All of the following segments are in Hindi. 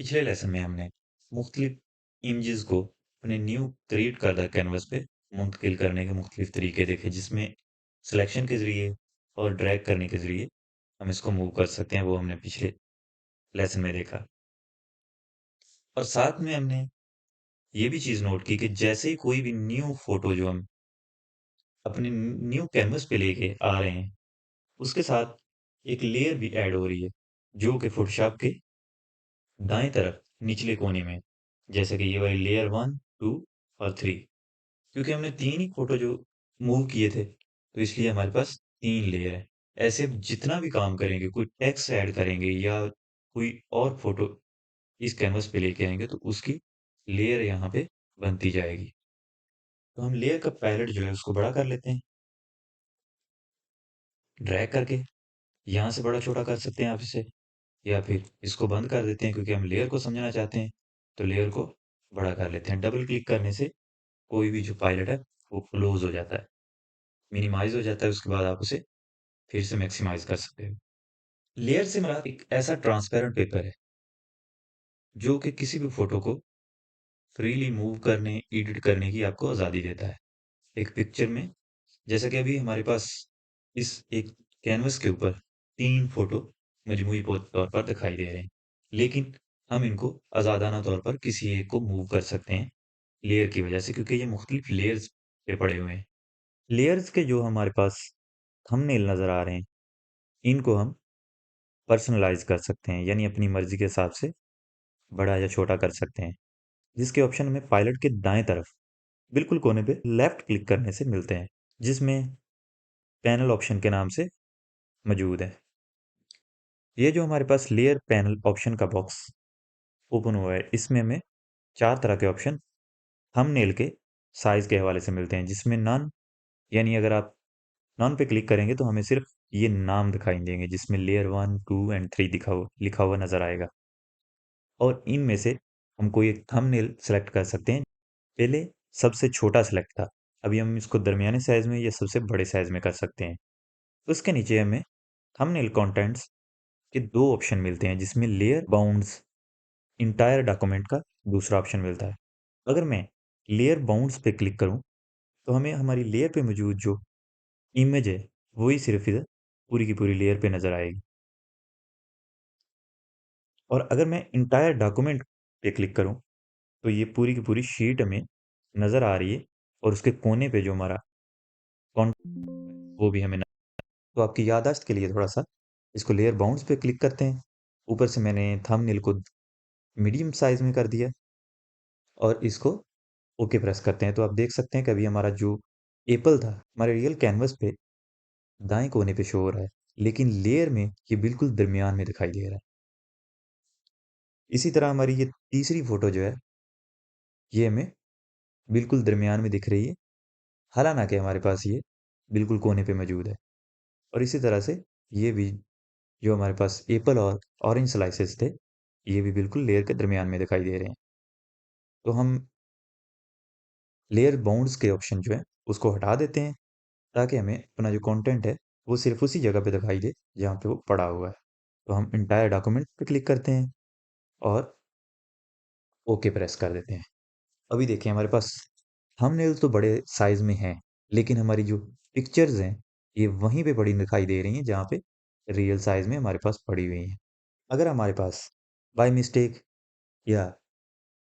पिछले लेसन में हमने मुख्तलिफ इमेजेस को अपने न्यू क्रिएट करदा कैनवस पे मुंतकिल करने के मुख्तलिफ तरीके देखे जिसमें सिलेक्शन के ज़रिए और ड्रैग करने के ज़रिए हम इसको मूव कर सकते हैं, वो हमने पिछले लेसन में देखा। और साथ में हमने ये भी चीज़ नोट की कि जैसे ही कोई भी न्यू फ़ोटो जो हम अपने न्यू कैनवस पे लेके आ रहे हैं, उसके साथ एक लेयर भी ऐड हो रही है, जो कि फ़ोटोशॉप के दाएँ तरफ निचले कोने में, जैसे कि ये वाली लेयर 1, 2 और 3 क्योंकि हमने 3 ही फ़ोटो जो मूव किए थे, तो इसलिए हमारे पास 3 लेयर हैं। ऐसे अब जितना भी काम करेंगे, कोई टेक्स्ट ऐड करेंगे या कोई और फ़ोटो इस कैनवास पे लेके आएँगे, तो उसकी लेयर यहाँ पे बनती जाएगी। तो हम लेयर का पैलेट जो है उसको बड़ा कर लेते हैं, ड्रैग करके यहाँ से बड़ा-छोटा कर सकते हैं आप इसे या फिर इसको बंद कर देते हैं क्योंकि हम लेयर को समझना चाहते हैं, तो लेयर को बड़ा कर लेते हैं। डबल क्लिक करने से कोई भी जो पायलट है, वो क्लोज़ हो जाता है, मिनिमाइज़ हो जाता है, उसके बाद आप उसे फिर से मैक्सिमाइज़ कर सकते हो। लेयर से मेरा एक ऐसा ट्रांसपेरेंट पेपर है, जो कि किसी भी फ़ोटो को फ्रीली मूव करने, एडिट करने की आपको आज़ादी देता है। एक पिक्चर में जैसा कि अभी हमारे पास इस एक कैनवस के ऊपर 3 फ़ोटो मजमूई तौर पर दिखाई दे रहे हैं। लेकिन हम इनको आज़ादाना तौर पर किसी एक को मूव कर सकते हैं, लेयर की वजह से क्योंकि ये मुख्तलिफ लेयर्स पे पड़े हुए हैं। लेयर्स के जो हमारे पास थंबनेल नज़र आ रहे हैं, इनको हम पर्सनलाइज़ कर सकते हैं, यानी अपनी मर्ज़ी के हिसाब से बड़ा या छोटा कर सकते हैं, जिसके ऑप्शन हमें पायलट के दाएँ तरफ बिल्कुल कोने पे लेफ्ट क्लिक करने से मिलते हैं, जिसमें पैनल ऑप्शन के नाम से मौजूद है। ये जो हमारे पास लेयर पैनल ऑप्शन का बॉक्स ओपन हुआ है, इसमें हमें 4 तरह के ऑप्शन थंबनेल के साइज़ के हवाले से मिलते हैं, जिसमें नन यानी अगर आप नन पे क्लिक करेंगे तो हमें सिर्फ़ ये नाम दिखाई देंगे, जिसमें लेयर 1, 2 एंड 3 लिखा हुआ नज़र आएगा और इनमें से हम कोई एक थंबनेल सेलेक्ट कर सकते हैं। पहले सबसे छोटा सेलेक्ट था, अभी हम इसको दरमियाने साइज़ में या सबसे बड़े साइज़ में कर सकते हैं। उसके नीचे हमें थंबनेल कंटेंट्स के 2 ऑप्शन मिलते हैं, जिसमें लेयर बाउंड्स एंटायर डॉक्यूमेंट का दूसरा ऑप्शन मिलता है। अगर मैं लेयर बाउंड्स पे क्लिक करूँ, तो हमें हमारी लेयर पे मौजूद जो इमेज है, वही सिर्फ़ इधर पूरी की पूरी लेयर पे नज़र आएगी। और अगर मैं एंटायर डॉक्यूमेंट पे क्लिक करूँ, तो ये पूरी की पूरी शीट हमें नज़र आ रही है और उसके कोने पे जो हमारा कॉन वो भी हमें न तो आपकी याददाश्त के लिए थोड़ा-सा इसको लेयर बाउंड्स पे क्लिक करते हैं। ऊपर से मैंने थंबनेल को मीडियम साइज़ में कर दिया और इसको ओके प्रेस करते हैं, तो आप देख सकते हैं कि अभी हमारा जो एप्पल था, हमारे रियल कैनवास पे दाएँ कोने पे शो हो रहा है, लेकिन लेयर में ये बिल्कुल दरमियान में दिखाई दे रहा है। इसी तरह हमारी ये तीसरी फ़ोटो जो है, ये हमें बिल्कुल दरमियान में दिख रही है, हालाँकि हमारे पास ये बिल्कुल कोने पे मौजूद है। और इसी तरह से ये भी जो हमारे पास एप्पल और ऑरेंज स्लाइसेस थे, ये भी बिल्कुल लेयर के दरमियान में दिखाई दे रहे हैं। तो हम लेयर बाउंड्स के ऑप्शन जो है, उसको हटा देते हैं, ताकि हमें अपना जो कंटेंट है, वो सिर्फ़ उसी जगह पे दिखाई दे, जहाँ पे वो पड़ा हुआ है। तो हम एंटायर डॉक्यूमेंट पे क्लिक करते हैं और ओके प्रेस कर देते हैं। अभी देखिए हमारे पास थंबनेल तो बड़े साइज़ में हैं, लेकिन हमारी जो पिक्चर्स हैं, ये वहीं पे पड़ी दिखाई दे रही हैं, जहाँ पे रियल साइज़ में हमारे पास पड़ी हुई हैं। अगर हमारे पास बाय मिस्टेक या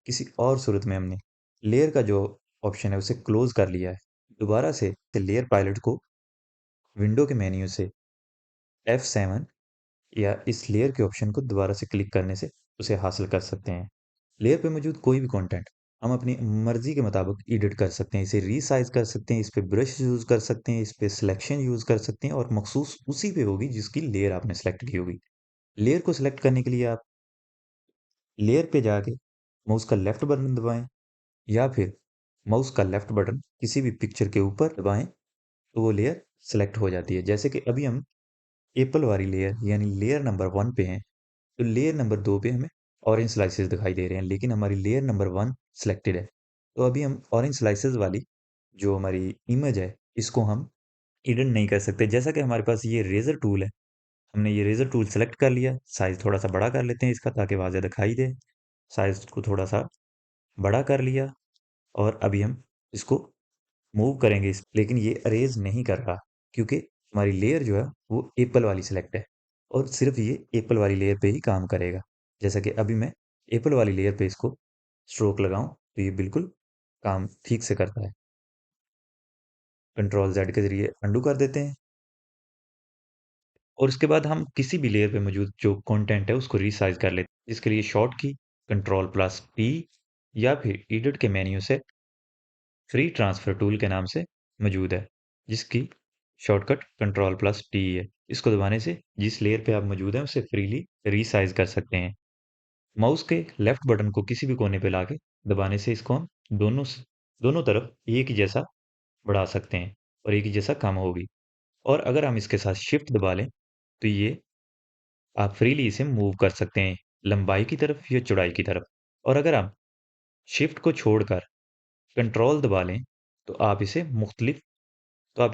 किसी और सूरत में हमने लेयर का जो ऑप्शन है, उसे क्लोज़ कर लिया है, दोबारा से लेयर पायलट को विंडो के मेन्यू से F7 या इस लेयर के ऑप्शन को दोबारा से क्लिक करने से उसे हासिल कर सकते हैं। लेयर पे मौजूद कोई भी कंटेंट हम अपनी मर्ज़ी के मुताबिक एडिट कर सकते हैं, इसे रीसाइज़ कर सकते हैं, इस पे ब्रश यूज़ कर सकते हैं, इस पे सिलेक्शन यूज़ कर सकते हैं और मख़सूस उसी पे होगी जिसकी लेयर आपने सेलेक्ट की होगी। लेयर को सेलेक्ट करने के लिए आप लेयर पे जाके माउस का लेफ्ट बटन दबाएँ या फिर माउस का लेफ्ट बटन किसी भी पिक्चर के ऊपर दबाएँ, तो वो लेयर सेलेक्ट हो जाती है। जैसे कि अभी हम एप्पल वाली लेयर यानी लेयर नंबर 1 पे हैं, तो लेयर नंबर 2 पे हमें ऑरेंज स्लाइसेस दिखाई दे रहे हैं, लेकिन हमारी लेयर नंबर 1 सिलेक्टेड है। तो अभी हम ऑरेंज स्लाइसेस वाली जो हमारी इमेज है, इसको हम एडिट नहीं कर सकते। जैसा कि हमारे पास ये रेज़र टूल है, हमने ये रेज़र टूल सेलेक्ट कर लिया, साइज़ थोड़ा-सा बड़ा कर लेते हैं इसका ताकि वाज़ेह दिखाई दे। साइज़ को थोड़ा-सा बड़ा कर लिया और अभी हम इसको मूव करेंगे लेकिन ये अरेज़ नहीं कर रहा क्योंकि हमारी लेयर जो है वो एप्पल वाली सिलेक्ट है और सिर्फ़ ये एप्पल वाली लेयर पे ही काम करेगा। जैसा कि अभी मैं एप्पल वाली लेयर पे इसको स्ट्रोक लगाऊँ तो ये बिल्कुल काम ठीक से करता है। कंट्रोल ज़ेड के ज़रिए अंडू कर देते हैं और उसके बाद हम किसी भी लेयर पे मौजूद जो कंटेंट है उसको रीसाइज़ कर लेते हैं। इसके लिए शॉर्ट की कंट्रोल प्लस पी या फिर एडिट के मेन्यू से फ्री ट्रांसफर टूल के नाम से मौजूद है, जिसकी शॉर्टकट कंट्रोल प्लस टी है। इसको दबाने से जिस लेयर पे आप मौजूद हैं उसे फ्रीली रीसाइज़ कर सकते हैं। माउस के लेफ्ट बटन को किसी भी कोने पे लाके दबाने से इसको हम दोनों तरफ एक ही जैसा बढ़ा सकते हैं और एक ही जैसा कम होगी। और अगर हम इसके साथ शिफ्ट दबा लें, तो ये आप फ्रीली इसे मूव कर सकते हैं, लंबाई की तरफ या चौड़ाई की तरफ। और अगर आप शिफ्ट को छोड़कर कंट्रोल दबा लें, तो आप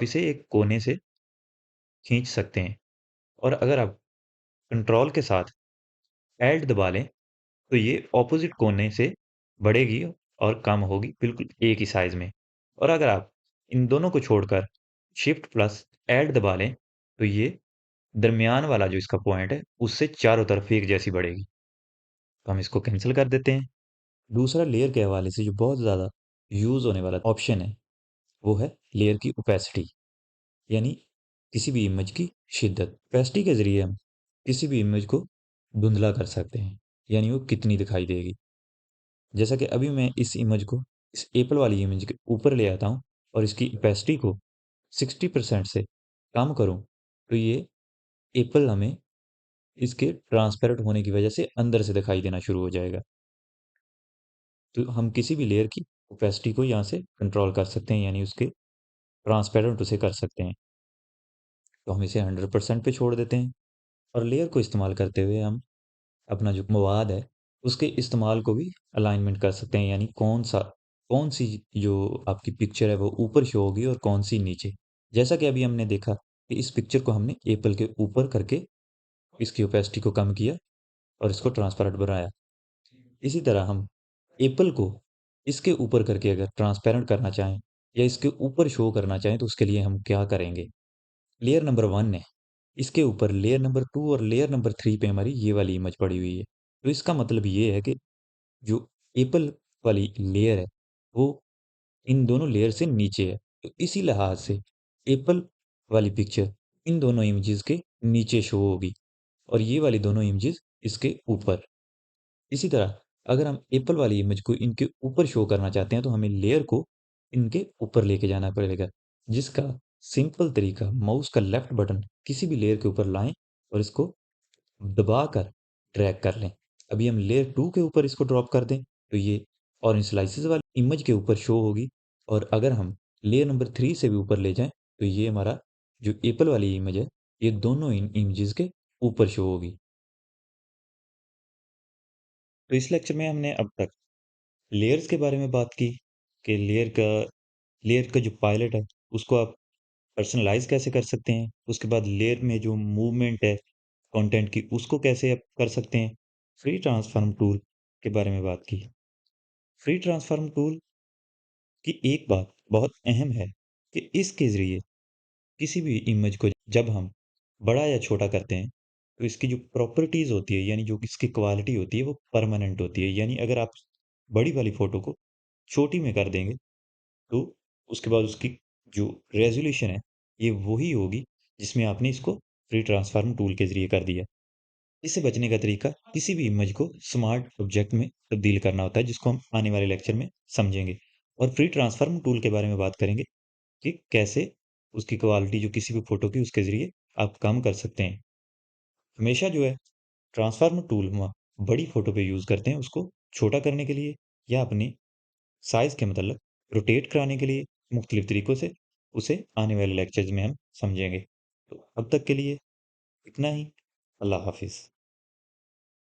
इसे एक कोने से खींच सकते हैं। और अगर आप कंट्रोल के साथ एल्ट दबा लें, तो ये ऑपोज़िट कोने से बढ़ेगी और कम होगी बिल्कुल एक ही साइज़ में। और अगर आप इन दोनों को छोड़कर शिफ्ट प्लस एल्ट दबा लें, तो ये दरमियान वाला जो इसका पॉइंट है, उससे चारों तरफ एक जैसी बढ़ेगी। तो हम इसको कैंसल कर देते हैं। दूसरा लेयर के हवाले से जो बहुत ज़्यादा यूज़ होने वाला ऑप्शन है, वो है लेयर की ओपेसिटी यानी किसी भी इमेज की शिद्दत। ओपेसिटी के ज़रिए हम किसी भी इमेज को धुंधला कर सकते हैं, यानी वो कितनी दिखाई देगी। जैसा कि अभी मैं इस इमेज को इस एप्पल वाली इमेज के ऊपर ले आता हूँ और इसकी ओपेसिटी को 60% से कम करूँ, तो ये एप्पल हमें इसके ट्रांसपेरेंट होने की वजह से अंदर से दिखाई देना शुरू हो जाएगा। तो हम किसी भी लेयर की ओपेसिटी को यहाँ से कंट्रोल कर सकते हैं, यानी उसके ट्रांसपेरेंट उसे कर सकते हैं। तो हम इसे 100% पे छोड़ देते हैं और लेयर को इस्तेमाल करते हुए हम अपना जो मवाद है, उसके इस्तेमाल को भी अलाइनमेंट कर सकते हैं, यानी कौन-सी जो आपकी पिक्चर है वो ऊपर शो होगी और कौन-सी नीचे। जैसा कि अभी हमने देखा कि इस पिक्चर को हमने एप्पल के ऊपर करके इसकी ओपेसिटी को कम किया और इसको ट्रांसपेरेंट बनाया। इसी तरह हम एप्पल को इसके ऊपर करके अगर ट्रांसपेरेंट करना चाहें या इसके ऊपर शो करना चाहें, तो उसके लिए हम क्या करेंगे? लेयर नंबर 1 है, इसके ऊपर लेयर नंबर 2 और लेयर नंबर 3 पे हमारी ये वाली इमेज पड़ी हुई है। तो इसका मतलब ये है कि जो एप्पल वाली लेयर है, वो इन दोनों लेयर से नीचे है। तो इसी लिहाज से एप्पल वाली पिक्चर इन दोनों इमेजेस के नीचे शो होगी और ये वाली दोनों इमेजेस इसके ऊपर। इसी तरह अगर हम एप्पल वाली इमेज को इनके ऊपर शो करना चाहते हैं, तो हमें लेयर को इनके ऊपर लेके जाना पड़ेगा, जिसका सिंपल तरीका माउस का लेफ्ट बटन किसी भी लेयर के ऊपर लाएँ और इसको दबाकर ड्रैग कर लें। अभी हम लेयर 2 के ऊपर इसको ड्रॉप कर दें, तो ये ऑरेंज स्लाइसेस वाली इमेज के ऊपर शो होगी और अगर हम लेयर नंबर 3 से भी ऊपर ले जाएँ, तो ये हमारा जो एप्पल वाली इमेज है, ये दोनों इन इमेजेस के ऊपर शो होगी। तो इस लेक्चर में हमने अब तक लेयर्स के बारे में बात की कि लेयर का जो पायलट है, उसको आप पर्सनलाइज़ कैसे कर सकते हैं। उसके बाद लेयर में जो मूवमेंट है कंटेंट की, उसको कैसे आप कर सकते हैं। फ्री ट्रांसफॉर्म टूल के बारे में बात की। फ्री ट्रांसफॉर्म टूल की एक बात बहुत अहम है कि इसके ज़रिए किसी भी इमेज को जब हम बड़ा या छोटा करते हैं, तो इसकी जो प्रॉपर्टीज़ होती है, यानी जो इसकी क्वालिटी होती है, वो परमानेंट होती है। यानी अगर आप बड़ी वाली फ़ोटो को छोटी में कर देंगे, तो उसके बाद उसकी जो रेज़ोल्यूशन है, ये वही होगी जिसमें आपने इसको फ्री ट्रांसफॉर्म टूल के ज़रिए कर दिया। इससे बचने का तरीका किसी भी इमेज को स्मार्ट ऑब्जेक्ट में तब्दील करना होता है, जिसको हम आने वाले लेक्चर में समझेंगे। और फ्री ट्रांसफॉर्म टूल के बारे में बात करेंगे कि कैसे उसकी क्वालिटी जो किसी भी फ़ोटो की उसके ज़रिए आप कम कर सकते हैं। हमेशा जो है ट्रांसफॉर्म टूल हम बड़ी फ़ोटो पे यूज़ करते हैं, उसको छोटा करने के लिए या अपनी साइज़ के मतलब रोटेट कराने के लिए मुख्तलिफ तरीकों से, उसे आने वाले लेक्चर्स में हम समझेंगे। तो अब तक के लिए इतना ही। अल्लाह हाफ़िज़।